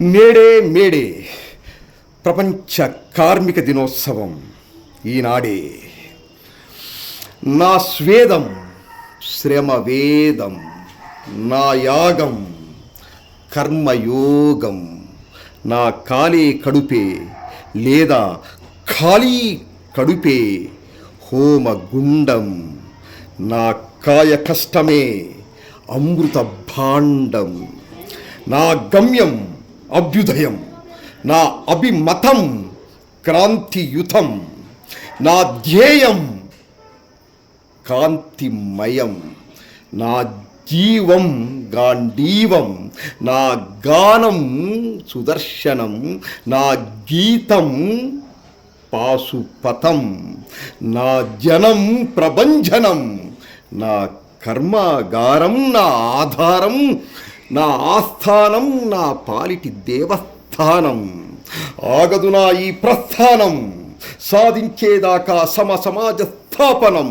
నేడే మేడే ప్రపంచ కార్మిక దినోత్సవం ఈనాడే. నా స్వేదం శ్రమ వేదం, నా యాగం కర్మయోగం, నా ఖాళీ కడుపే లేదా ఖాళీ కడుపే హోమగుండం, నా కాయ కష్టమే అమృత భాండం, నా గమ్యం అభ్యుదయం, నా అభిమతం క్రాంతియుతం, నా ధ్యేయం కాంతిమయం, నా జీవం గాంధీవం, నా గానం సుదర్శనం, నా గీతం పాశుపతం, నా జనం ప్రభంజనం, నా కర్మాగారం నా ఆధారం, నా ఆస్థానం నా పాలిటి దేవస్థానం. ఆగదు నా ఈ ప్రస్థానం, సాధించేదాకా సమాజ స్థాపనం.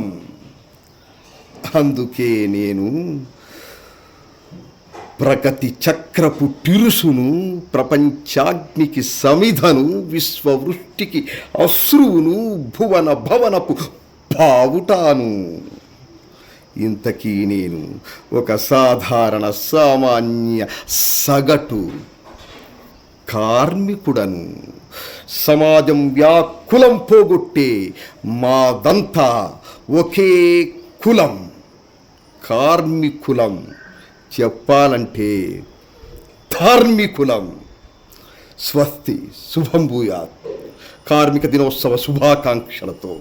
అందుకే నేను ప్రగతి చక్రపు తిరుసును, ప్రపంచాగ్నికి సమిధను, విశ్వవృష్టికి అశ్రువును, భువన భవనపు బావుటాను. ఇంతకీ నేను ఒక సాధారణ సామాన్య సగటు కార్మికుడను. సమాజం వ్యాకులం పోగొట్టే మాదంతా ఒకే కులం, కార్మికులం. చెప్పాలంటే ధార్మికులం. స్వస్తి, శుభం భూయాత్. కార్మిక దినోత్సవ శుభాకాంక్షలతో.